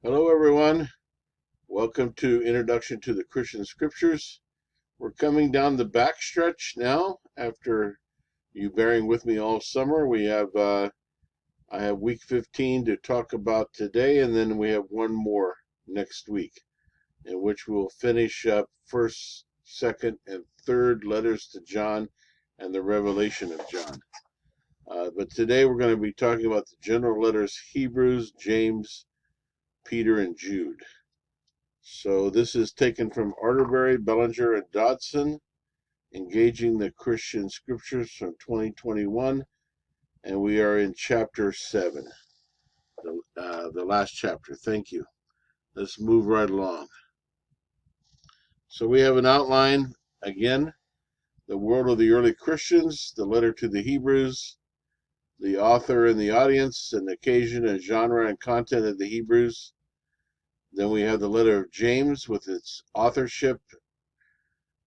Hello, everyone. Welcome to Introduction to the Christian Scriptures. We're coming down the backstretch now after you bearing with me all summer. I have week 15 to talk about today, and then we have one more next week in which we'll finish up first, second, and third letters to John and the revelation of John. But today we're going to be talking about the general letters Hebrews, James, Peter, and Jude. So this is taken from Arterbury, Bellinger, and Dodson, Engaging the Christian Scriptures from 2021, and we are in chapter 7, the last chapter. Thank you. Let's move right along. So we have an outline, again, the world of the early Christians, the letter to the Hebrews, the author and the audience, and occasion and genre and content of the Hebrews. Then we have the letter of James with its authorship,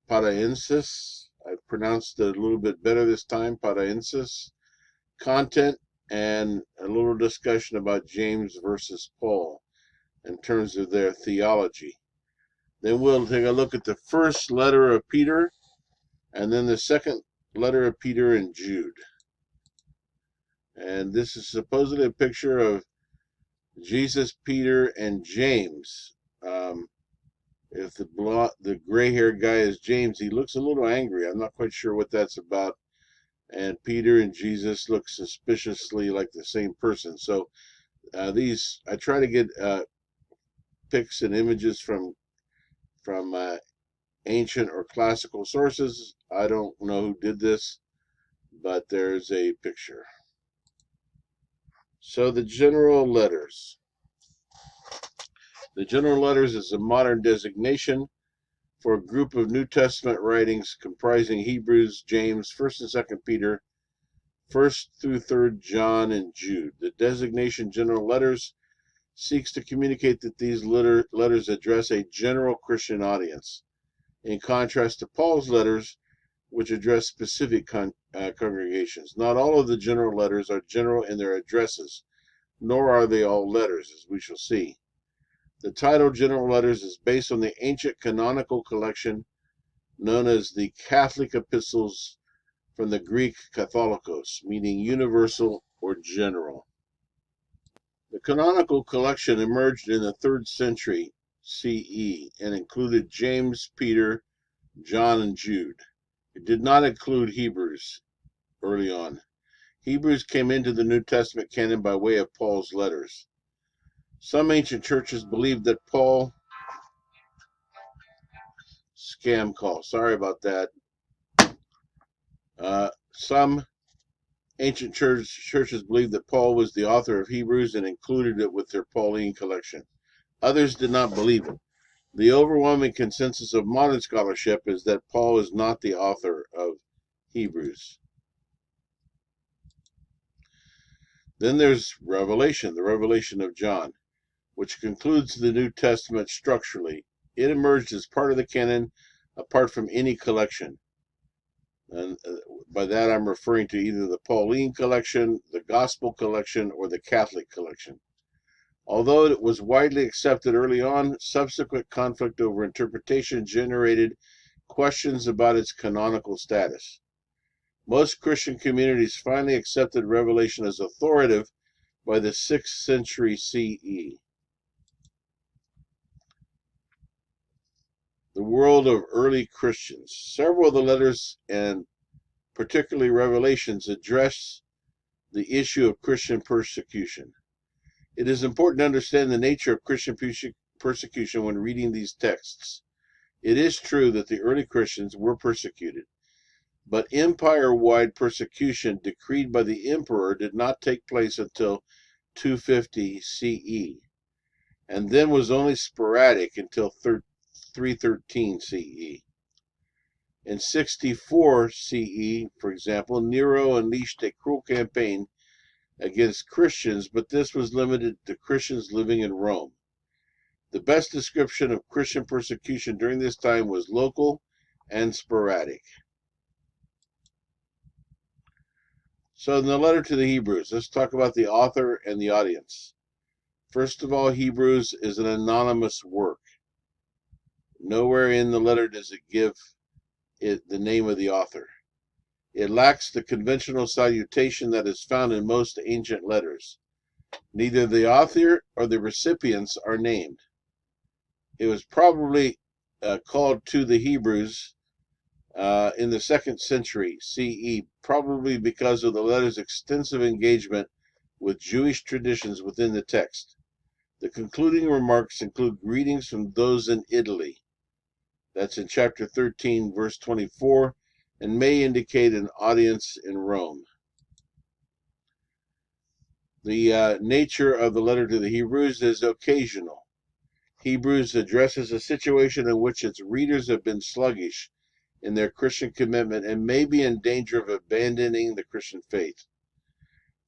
paraensis. I've pronounced it a little bit better this time, paraensis. Content, and a little discussion about James versus Paul in terms of their theology. Then we'll take a look at the first letter of Peter, and then the second letter of Peter and Jude. And this is supposedly a picture of Jesus, Peter, and James. If the gray-haired guy is James, he looks a little angry. I'm not quite sure what that's about. And Peter and Jesus look suspiciously like the same person. So I try to get pics and images from ancient or classical sources. I don't know who did this, but there's a picture. So the general letters. The general letters is a modern designation for a group of New Testament writings comprising Hebrews, James, 1st and 2nd Peter, 1st through 3rd John, and Jude. The designation general letters seeks to communicate that these letters address a general Christian audience, in contrast to Paul's letters, which address specific congregations. Not all of the general letters are general in their addresses, nor are they all letters, as we shall see. The title General Letters is based on the ancient canonical collection known as the Catholic Epistles, from the Greek katholikos, meaning universal or general. The canonical collection emerged in the 3rd century CE and included James, Peter, John, and Jude. It did not include Hebrews early on. Hebrews came into the New Testament canon by way of Paul's letters. Some ancient churches believed that Paul... Scam call. Sorry about that. Some ancient churches believed that Paul was the author of Hebrews and included it with their Pauline collection. Others did not believe it. The overwhelming consensus of modern scholarship is that Paul is not the author of Hebrews. Then there's Revelation, the revelation of John, which concludes the New Testament structurally. It emerged as part of the canon apart from any collection. And by that I'm referring to either the Pauline collection, the Gospel collection, or the Catholic collection. Although it was widely accepted early on, subsequent conflict over interpretation generated questions about its canonical status. Most Christian communities finally accepted Revelation as authoritative by the 6th century CE. The world of early Christians. Several of the letters, and particularly Revelations, address the issue of Christian persecution. It is important to understand the nature of Christian persecution when reading these texts. It is true that the early Christians were persecuted, but empire-wide persecution decreed by the emperor did not take place until 250 CE, and then was only sporadic until 313 CE. In 64 CE, for example, Nero unleashed a cruel campaign against Christians, but this was limited to Christians living in Rome. The best description of Christian persecution during this time was local and sporadic. So in the letter to the Hebrews, let's talk about the author and the audience. First of all, Hebrews is an anonymous work. Nowhere in the letter does it give it the name of the author. It lacks the conventional salutation that is found in most ancient letters. Neither the author or the recipients are named. It was probably called to the Hebrews in the 2nd century CE, probably because of the letter's extensive engagement with Jewish traditions within the text. The concluding remarks include greetings from those in Italy. That's in chapter 13, verse 24, and may indicate an audience in Rome. The nature of the letter to the Hebrews is occasional. Hebrews addresses a situation in which its readers have been sluggish in their Christian commitment and may be in danger of abandoning the Christian faith.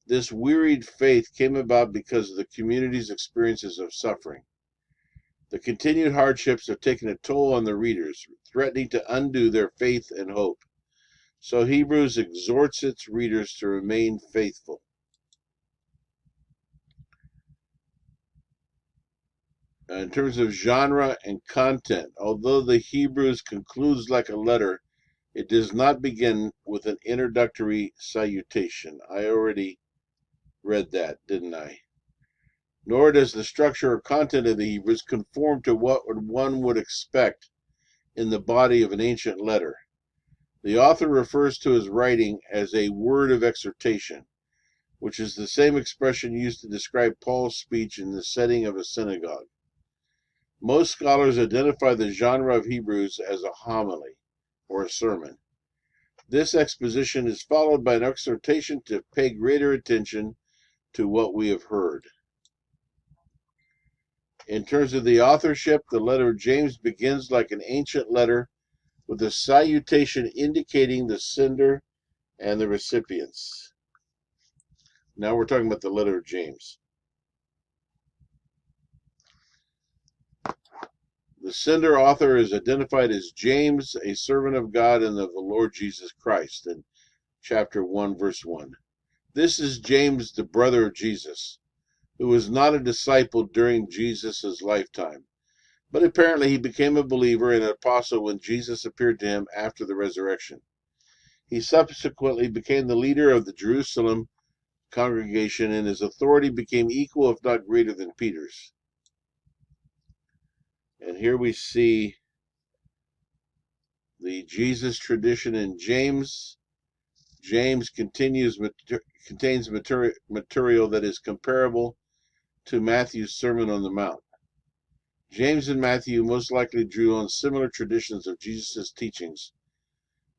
This wearied faith came about because of the community's experiences of suffering. The continued hardships have taken a toll on the readers, threatening to undo their faith and hope. So Hebrews exhorts its readers to remain faithful. In terms of genre and content, although the Hebrews concludes like a letter, it does not begin with an introductory salutation. I already read that, didn't I? Nor does the structure or content of the Hebrews conform to what one would expect in the body of an ancient letter. The author refers to his writing as a word of exhortation, which is the same expression used to describe Paul's speech in the setting of a synagogue. Most scholars identify the genre of Hebrews as a homily, or a sermon. This exposition is followed by an exhortation to pay greater attention to what we have heard. In terms of the authorship, the letter of James begins like an ancient letter with a salutation indicating the sender and the recipients. Now we're talking about the letter of James. The sender author is identified as James, a servant of God and of the Lord Jesus Christ, in chapter 1, verse 1. This is James, the brother of Jesus, who was not a disciple during Jesus' lifetime, but apparently he became a believer and an apostle when Jesus appeared to him after the resurrection. He subsequently became the leader of the Jerusalem congregation, and his authority became equal, if not greater, than Peter's. And here we see the Jesus tradition in James. James contains material that is comparable to Matthew's Sermon on the Mount. James and Matthew most likely drew on similar traditions of Jesus' teachings.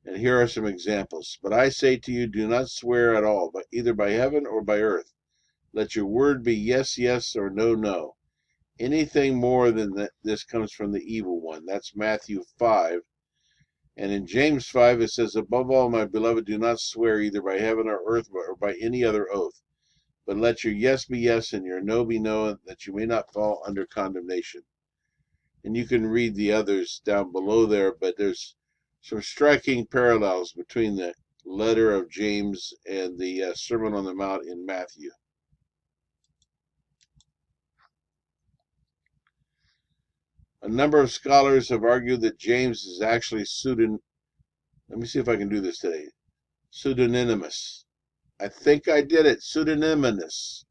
And here are some examples. But I say to you, do not swear at all, but either by heaven or by earth. Let your word be yes, yes, or no, no. Anything more than this comes from the evil one. That's Matthew 5. And in James 5, it says, above all, my beloved, do not swear either by heaven or earth or by any other oath. But let your yes be yes and your no be no, that you may not fall under condemnation. And you can read the others down below there, but there's some striking parallels between the letter of James and the Sermon on the Mount in Matthew. A number of scholars have argued that James is actually let me see if I can do this today. Pseudonymous. I think I did it. Pseudonymous.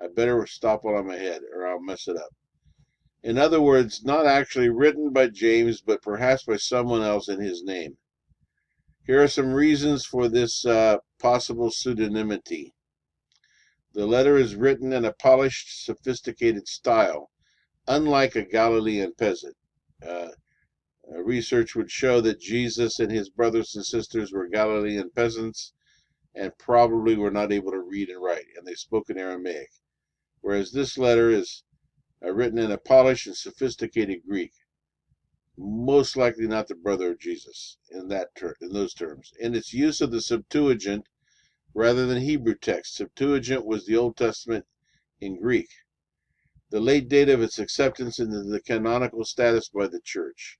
I better stop while I'm ahead or I'll mess it up. In other words, not actually written by James, but perhaps by someone else in his name. Here are some reasons for this possible pseudonymity. The letter is written in a polished, sophisticated style, unlike a Galilean peasant. Research would show that Jesus and his brothers and sisters were Galilean peasants and probably were not able to read and write, and they spoke in Aramaic. Whereas this letter is written in a polished and sophisticated Greek. Most likely not the brother of Jesus in those terms. In its use of the Septuagint rather than Hebrew text. Septuagint was the Old Testament in Greek. The late date of its acceptance into the canonical status by the church.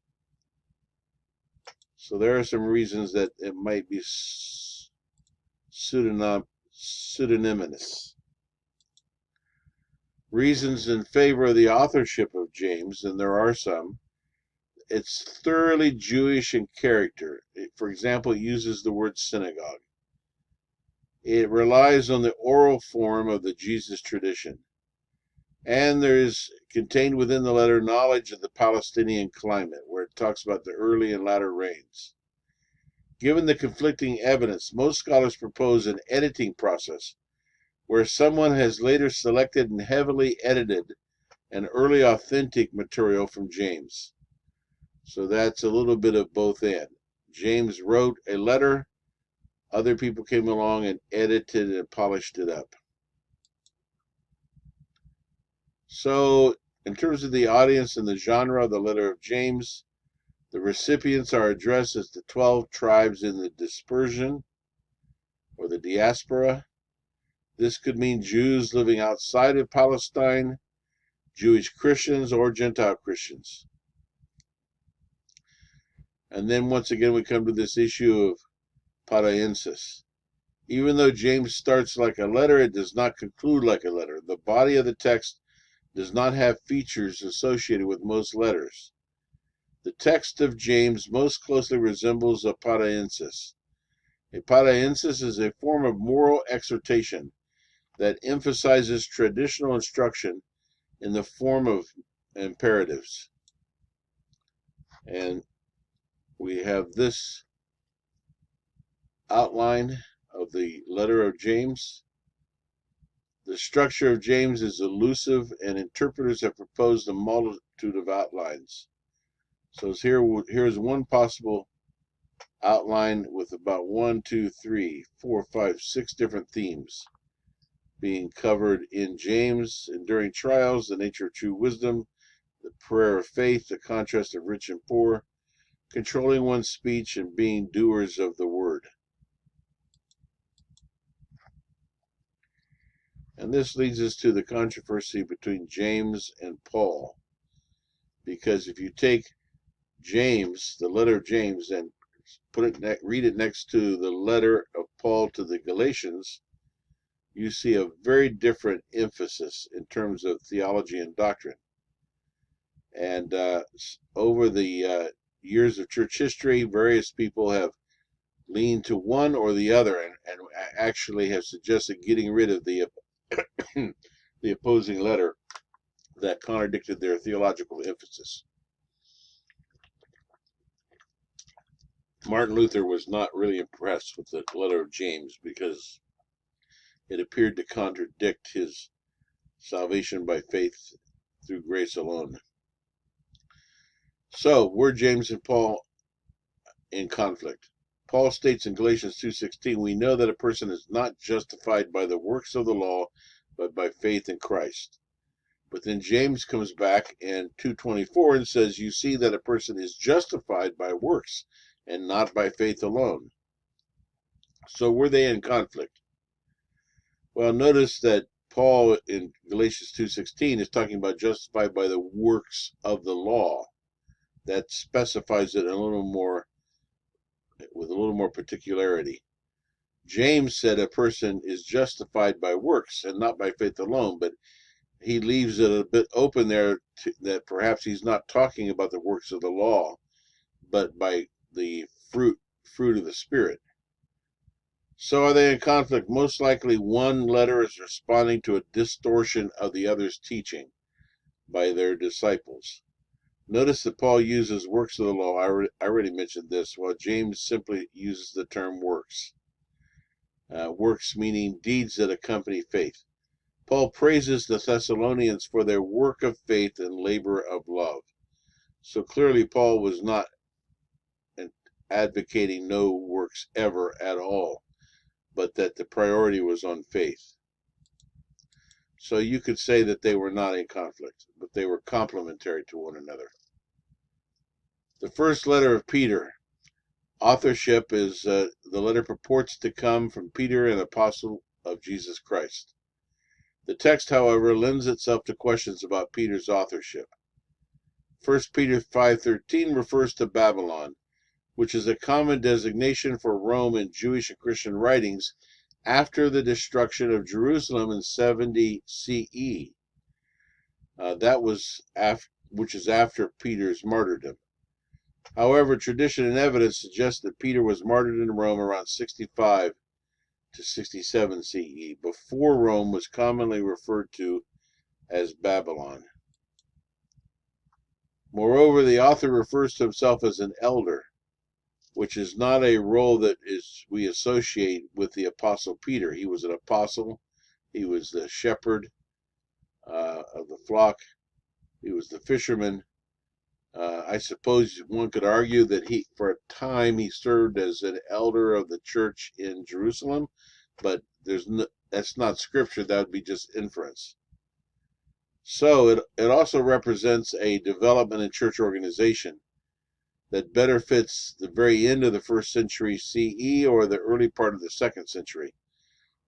So there are some reasons that it might be pseudonymous. reasons in favor of the authorship of James, and there are some. It's thoroughly Jewish in character. For example, it uses the word synagogue. It relies on the oral form of the Jesus tradition. And there is contained within the letter knowledge of the Palestinian climate, where it talks about the early and latter rains. Given the conflicting evidence, most scholars propose an editing process where someone has later selected and heavily edited an early authentic material from James. So that's a little bit of both ends. James wrote a letter, other people came along and edited and polished it up. So, in terms of the audience and the genre of the letter of James, the recipients are addressed as the 12 tribes in the dispersion or the diaspora. This could mean Jews living outside of Palestine, Jewish Christians, or Gentile Christians. And then once again we come to this issue of paraensis. Even though James starts like a letter, it does not conclude like a letter. The body of the text does not have features associated with most letters. The text of James most closely resembles a paraensis. A paraensis is a form of moral exhortation that emphasizes traditional instruction in the form of imperatives. And we have this outline of the letter of James. The structure of James is elusive, and interpreters have proposed a multitude of outlines. So here's one possible outline with about 6 different themes being covered in James: enduring trials, the nature of true wisdom, the prayer of faith, the contrast of rich and poor, controlling one's speech, and being doers of the word. And this leads us to the controversy between James and Paul. Because if you take James, the letter of James, and read it next to the letter of Paul to the Galatians, you see a very different emphasis in terms of theology and doctrine. And over the years of church history, various people have leaned to one or the other, and actually have suggested getting rid of the the opposing letter that contradicted their theological emphasis. Martin Luther was not really impressed with the letter of James because it appeared to contradict his salvation by faith through grace alone. So, were James and Paul in conflict? Paul states in Galatians 2:16, we know that a person is not justified by the works of the law, but by faith in Christ. But then James comes back in 2:24 and says, you see that a person is justified by works and not by faith alone. So were they in conflict? Well, notice that Paul in Galatians 2:16 is talking about justified by the works of the law. That specifies it with a little more particularity. James said a person is justified by works and not by faith alone, but he leaves it a bit open there that perhaps he's not talking about the works of the law, but by the fruit of the Spirit. So are they in conflict? Most likely one letter is responding to a distortion of the other's teaching by their disciples. Notice that Paul uses works of the law. I already mentioned this, while James simply uses the term works. Works meaning deeds that accompany faith. Paul praises the Thessalonians for their work of faith and labor of love. So clearly Paul was not advocating no works ever at all, but that the priority was on faith. So you could say that they were not in conflict, but they were complementary to one another. The first letter of Peter. Authorship is the letter purports to come from Peter, an apostle of Jesus Christ. The text, however, lends itself to questions about Peter's authorship. 1 Peter 5:13 refers to Babylon, which is a common designation for Rome in Jewish and Christian writings after the destruction of Jerusalem in 70 CE. which is after Peter's martyrdom. However, tradition and evidence suggest that Peter was martyred in Rome around 65 to 67 CE, before Rome was commonly referred to as Babylon. Moreover, the author refers to himself as an elder, which is not a role that we associate with the Apostle Peter. He was an apostle. He was the shepherd of the flock. He was the fisherman. I suppose one could argue that for a time, he served as an elder of the church in Jerusalem, but that's not scripture. That would be just inference. So it also represents a development in church organization that better fits the very end of the 1st century CE or the early part of the 2nd century,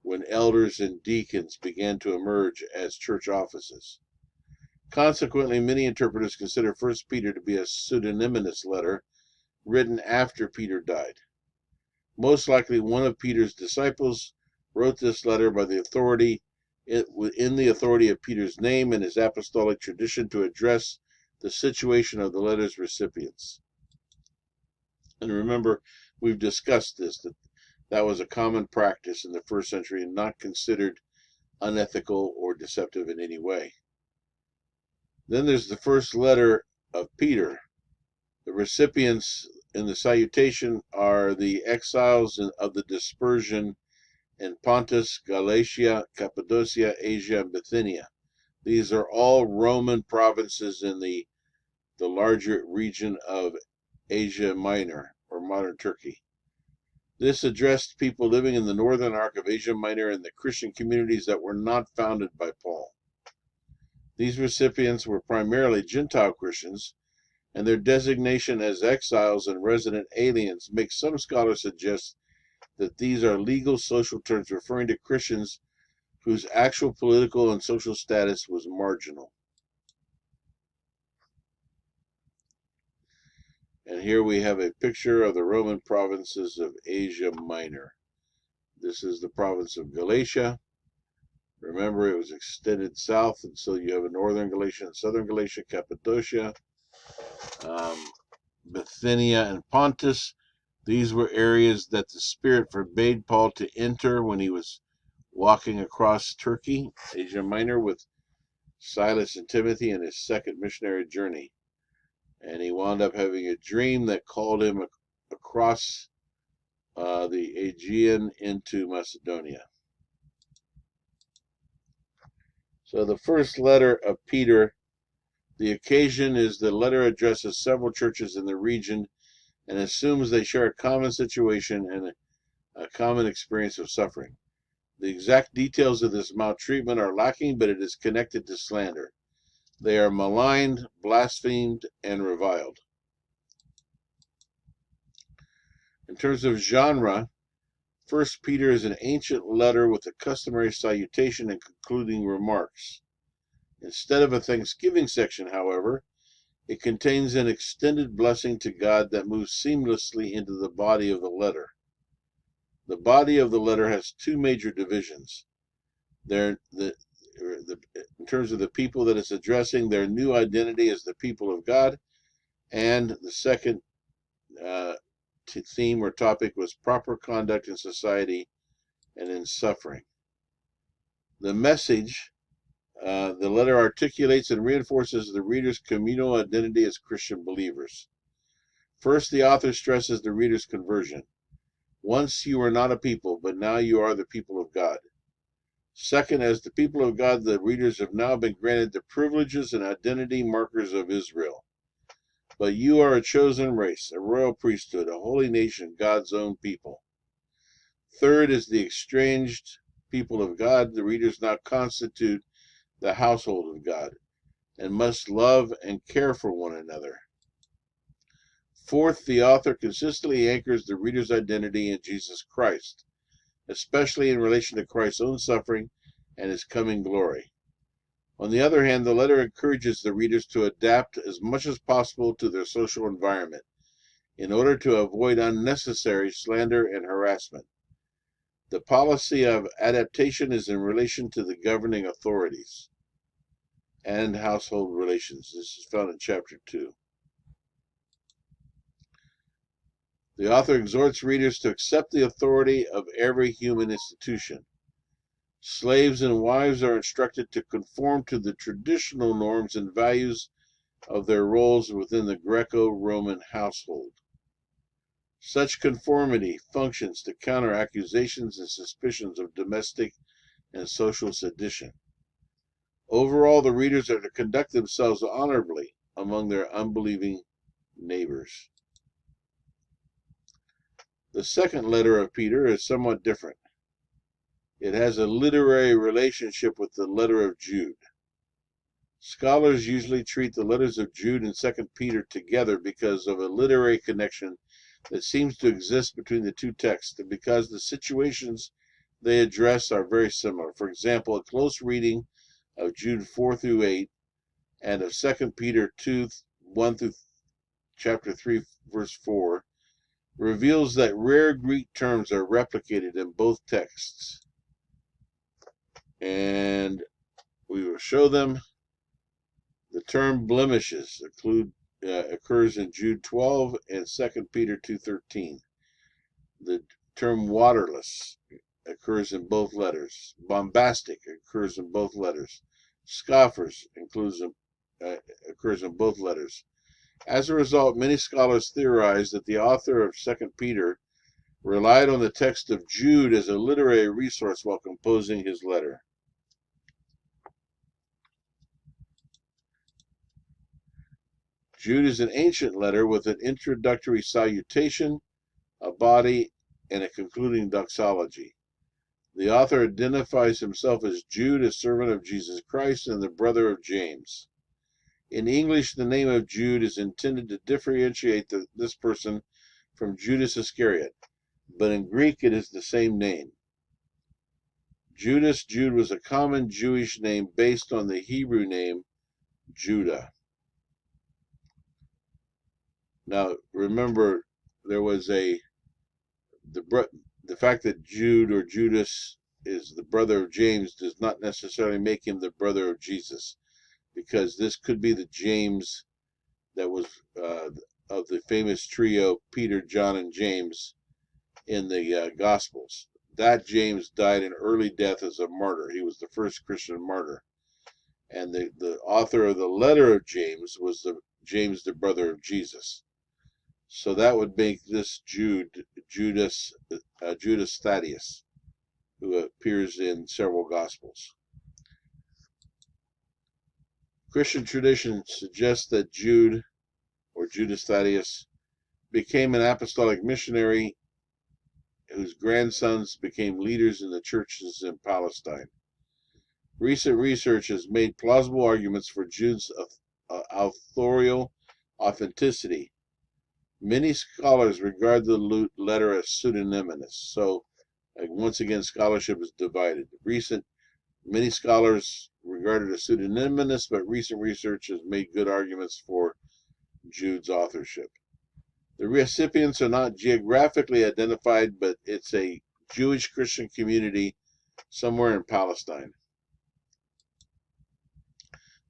when elders and deacons began to emerge as church offices. Consequently, many interpreters consider 1 Peter to be a pseudonymous letter written after Peter died. Most likely, one of Peter's disciples wrote this letter by the authority in the authority of Peter's name and his apostolic tradition to address the situation of the letter's recipients. And remember, we've discussed this, that was a common practice in the 1st century and not considered unethical or deceptive in any way. Then there's the first letter of Peter. The recipients in the salutation are the exiles of the dispersion in Pontus, Galatia, Cappadocia, Asia, and Bithynia. These are all Roman provinces in the larger region of Asia Minor, or modern Turkey. This addressed people living in the northern arc of Asia Minor and the Christian communities that were not founded by Paul. These recipients were primarily Gentile Christians, and their designation as exiles and resident aliens makes some scholars suggest that these are legal social terms referring to Christians whose actual political and social status was marginal. And here we have a picture of the Roman provinces of Asia Minor. This is the province of Galatia. Remember, it was extended south, and so you have a northern Galatia and southern Galatia, Cappadocia, Bithynia, and Pontus. These were areas that the Spirit forbade Paul to enter when he was walking across Turkey, Asia Minor, with Silas and Timothy in his second missionary journey. And he wound up having a dream that called him across the Aegean into Macedonia. So the first letter of Peter, the occasion is the letter addresses several churches in the region and assumes they share a common situation and a common experience of suffering. The exact details of this maltreatment are lacking, but it is connected to slander. They are maligned, blasphemed, and reviled. In terms of genre, 1 Peter is an ancient letter with a customary salutation and concluding remarks. Instead of a thanksgiving section, however, it contains an extended blessing to God that moves seamlessly into the body of the letter. The body of the letter has two major divisions. In terms of the people that it's addressing, their new identity as the people of God, and the second theme or topic was proper conduct in society and in suffering. The message, the letter articulates and reinforces the reader's communal identity as Christian believers. First, the author stresses the reader's conversion. Once you were not a people, but now you are the people of God. Second, as the people of God, the readers have now been granted the privileges and identity markers of Israel. But you are a chosen race, a royal priesthood, a holy nation, God's own people. Third is the estranged people of God. The readers now constitute the household of God and must love and care for one another. Fourth, the author consistently anchors the reader's identity in Jesus Christ, especially in relation to Christ's own suffering and his coming glory. On the other hand, the letter encourages the readers to adapt as much as possible to their social environment in order to avoid unnecessary slander and harassment. The policy of adaptation is in relation to the governing authorities. and household relations. This is found in chapter 2. The author exhorts readers to accept the authority of every human institution. Slaves and wives are instructed to conform to the traditional norms and values of their roles within the Greco-Roman household. Such conformity functions to counter accusations and suspicions of domestic and social sedition. Overall, the readers are to conduct themselves honorably among their unbelieving neighbors. The second letter of Peter is somewhat different. It has a literary relationship with the letter of Jude. Scholars usually treat the letters of Jude and 2 Peter together because of a literary connection that seems to exist between the two texts and because the situations they address are very similar. For example, a close reading of Jude 4 through 8 and of 2 Peter 2, 1 through chapter 3, verse 4, reveals that rare Greek terms are replicated in both texts. And we will show them. The term blemishes occurs in Jude 12 and 2 Peter 2:13. The term waterless occurs in both letters. Bombastic occurs in both letters. Scoffers occurs in both letters. As a result, many scholars theorize that the author of 2 Peter relied on the text of Jude as a literary resource while composing his letter. Jude is an ancient letter with an introductory salutation, a body, and a concluding doxology. The author identifies himself as Jude, a servant of Jesus Christ and the brother of James. In English, the name of Jude is intended to differentiate this person from Judas Iscariot, but in Greek it is the same name. Jude was a common Jewish name based on the Hebrew name Judah. Now, remember, there was the fact that Jude or Judas is the brother of James does not necessarily make him the brother of Jesus, because this could be the James that was of the famous trio Peter, John, and James in the Gospels. That James died an early death as a martyr. He was the first Christian martyr. And the author of the letter of James was James, the brother of Jesus. So that would make this Judas Thaddeus, who appears in several Gospels. Christian tradition suggests that Jude, or Judas Thaddeus, became an apostolic missionary whose grandsons became leaders in the churches in Palestine. Recent research has made plausible arguments for Jude's authorial authenticity. Many scholars regard the letter as pseudonymous. So, once again, scholarship is divided. Many scholars regard it as pseudonymous, but recent research has made good arguments for Jude's authorship. The recipients are not geographically identified, but it's a Jewish Christian community somewhere in Palestine.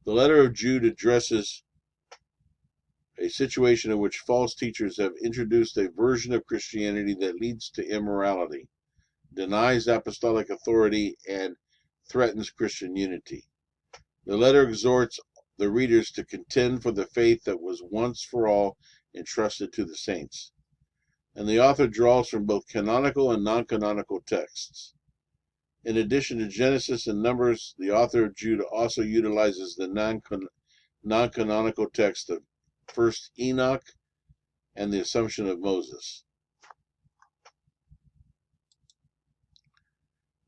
The letter of Jude addresses a situation in which false teachers have introduced a version of Christianity that leads to immorality, denies apostolic authority, and threatens Christian unity. The letter exhorts the readers to contend for the faith that was once for all entrusted to the saints. And the author draws from both canonical and non-canonical texts. In addition to Genesis and Numbers, the author of Jude also utilizes the non-canonical text of 1st Enoch and the Assumption of Moses.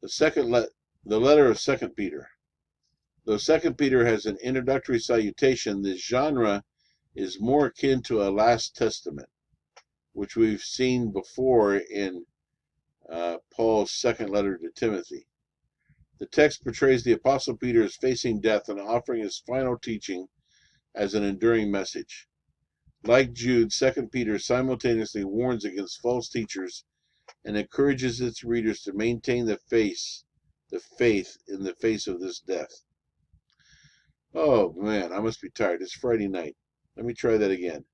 The letter of 2 Peter. Though 2 Peter has an introductory salutation, this genre is more akin to a Last Testament, which we've seen before in Paul's second letter to Timothy. The text portrays the Apostle Peter as facing death and offering his final teaching as an enduring message. Like Jude, 2 Peter simultaneously warns against false teachers and encourages its readers to maintain the faith in the face of this death. Oh man, I must be tired. It's Friday night. Let me try that again.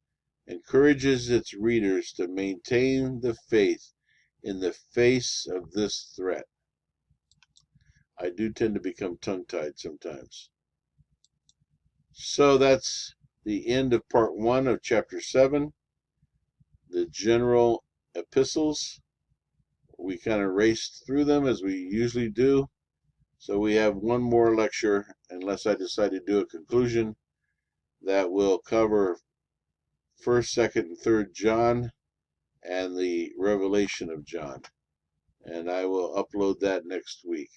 Encourages its readers to maintain the faith in the face of this threat. I do tend to become tongue-tied sometimes. So that's the end of part 1 of chapter 7, the General Epistles. We kind of raced through them as we usually do. So we have one more lecture, unless I decide to do a conclusion, that will cover 1st, 2nd, and 3rd John and the Revelation of John. And I will upload that next week.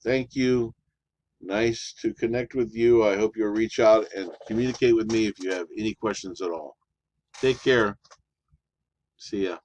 Thank you. Nice to connect with you. I hope you'll reach out and communicate with me if you have any questions at all. Take care. See ya.